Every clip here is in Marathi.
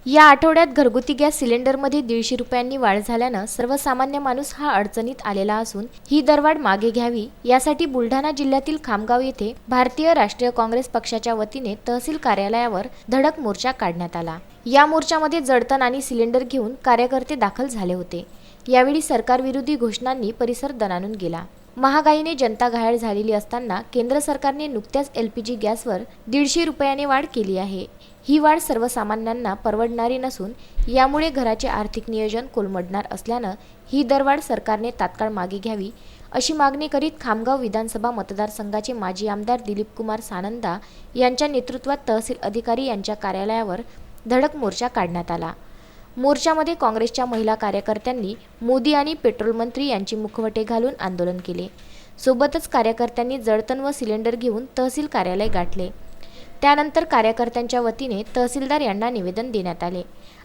या आठवड्यात घरगुती गॅस सिलेंडरमध्ये 150 रुपयांनी वाढ झाल्यानं सर्वसामान्य माणूस हा अडचणीत आलेला असून ही दरवाढ मागे घ्यावी यासाठी बुलढाणा जिल्ह्यातील खामगाव येथे भारतीय राष्ट्रीय काँग्रेस पक्षाच्या वतीने तहसील कार्यालयावर धडक मोर्चा काढण्यात आला। या मोर्चामध्ये जडतण आणि सिलेंडर घेऊन कार्यकर्ते दाखल झाले होते। यावेळी सरकारविरोधी घोषणांनी परिसर दणाणून गेला। महागाईने जनता घायल झालेली असताना केंद्र सरकारने नुकत्याच LPG गॅसवर 150 रुपयाने वाढ केली आहे। ही वाढ सर्वसामान्यांना परवडणारी नसून यामुळे घराचे आर्थिक नियोजन कोलमडणार असल्यानं ही दरवाढ सरकारने तात्काळ मागे घ्यावी अशी मागणी करीत खामगाव विधानसभा मतदारसंघाचे माजी आमदार दिलीप कुमार सानंदा यांच्या नेतृत्वात तहसील अधिकारी यांच्या कार्यालयावर धडक मोर्चा काढण्यात आला। मोर्चामध्ये काँग्रेसच्या महिला कार्यकर्त्यांनी मोदी आणि पेट्रोल मंत्री यांची मुखवटे घालून आंदोलन केले। सोबतच कार्यकर्त्यांनी जडतण व सिलेंडर घेऊन तहसील कार्यालय गाठले। त्यानंतर कार्यकर्त्यांच्या वतीने तहसीलदार यांना निवेदन देण्यात आले।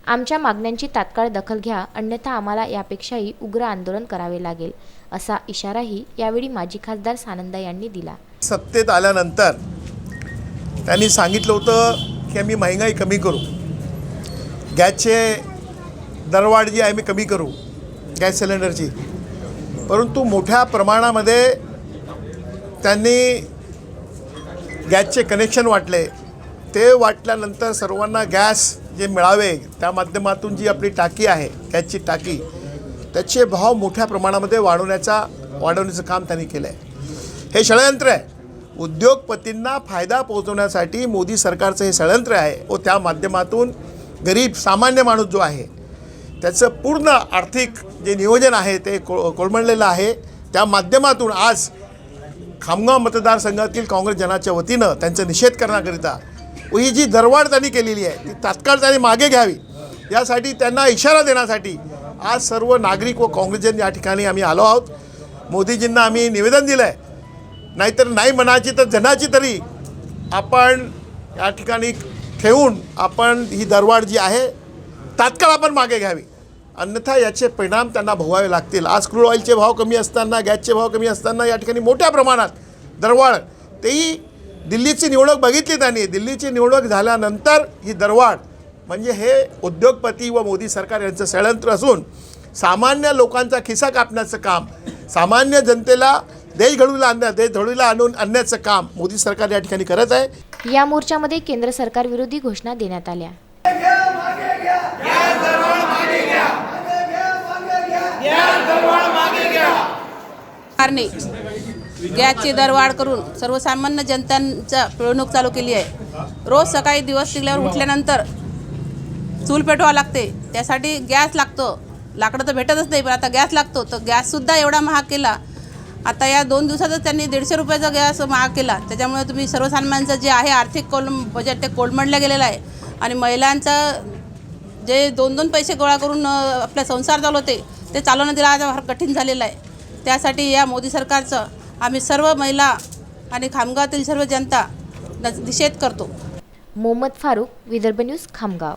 आमच्या मागण्यांची तात्काळ दखल घ्या, अन्यथा आम्हाला यापेक्षाही उग्र आंदोलन करावे लागेल असा इशाराही यावेळी माजी खासदार सानंदा यांनी दिला। सत्तेत आल्यानंतर त्यांनी सांगितलं होतं की आम्ही महागाई कमी करू, गॅसचे दरवाढ जी आहे मी कमी करू गॅस सिलेंडरची, परंतु मोठ्या प्रमाणामध्ये त्यांनी गॅसचे कनेक्शन वाटले। ते वाटल्यानंतर सर्वांना गॅस जे मिळावे त्या माध्यमातून जी आपली टाकी आहे गॅसची टाकी त्याचे भाव मोठ्या प्रमाणामध्ये वाढवण्याचं काम त्यांनी केलं आहे। हे षडयंत्र आहे, उद्योगपतींना फायदा पोहोचवण्यासाठी मोदी सरकारचं हे षडयंत्र आहे व त्या माध्यमातून गरीब सामान्य माणूस जो आहे त्याचं पूर्ण आर्थिक जे नियोजन आहे ते कोलमडलेलं आहे। त्या माध्यमातून आज खामगाव मतदारसंघातील काँग्रेस जनाच्या वतीनं त्यांचा निषेध करण्याकरिता व ही जी दरवाढ त्यांनी केलेली आहे ती तात्काळ त्यांनी मागे घ्यावी यासाठी त्यांना इशारा देण्यासाठी आज सर्व नागरिक व काँग्रेसजन या ठिकाणी आम्ही आलो आहोत। मोदीजींना आम्ही निवेदन दिलं आहे, नाहीतर नाही मनाची तर जनाची तरी आपण या ठिकाणी ठेवून आपण ही दरवाढ जी आहे तात्काळ आपण मागे घ्यावी, अन्यथा याचे परिणाम त्यांना भोगावे लागतील। आज क्रूड ऑइलचे भाव कमी असताना, गॅसचे भाव कमी असताना या ठिकाणी मोठ्या प्रमाणात दरवाढ, तेही दिल्लीची निवडणूक बघितली त्यांनी, दिल्लीची निवडणूक झाल्यानंतर ही दरवाढ म्हणजे हे उद्योगपती व मोदी सरकार यांचं षडयंत्र असून सामान्य लोकांचा खिसा कापण्याचं काम, सामान्य जनतेला देश घडवीला आणून आणण्याचं काम मोदी सरकार या ठिकाणी करत आहे। या मोर्चामध्ये केंद्र सरकार विरोधी घोषणा देण्यात आल्या। सरकारने गॅसची दरवाढ करून सर्वसामान्य जनतांचा पिळवणूक चालू केली आहे। रोज सकाळी दिवस निघल्यावर उठल्यानंतर चूल पेटवावं लागते, त्यासाठी गॅस लागतो। लाकडं तर भेटतच नाही, पण आता गॅस लागतो, तर गॅससुद्धा एवढा महाग केला। आता या 2 दिवसातच त्यांनी 150 रुपयाचा गॅस महाग केला। त्याच्यामुळे तुम्ही सर्वसामान्यांचं जे आहे आर्थिक बजेट ते कोलमडलं गेलेलं आहे आणि महिलांचं जे 2-2 पैसे गोळा करून आपला संसार चालवते ते चालवणं तिला आता फार कठीण झालेलं आहे। त्यासाठी या मोदी सरकारचं आम्ही सर्व महिला आणि खामगावातील सर्व जनता निषेध करतो। मोहम्मद फारूक, विदर्भ न्यूज, खामगाव।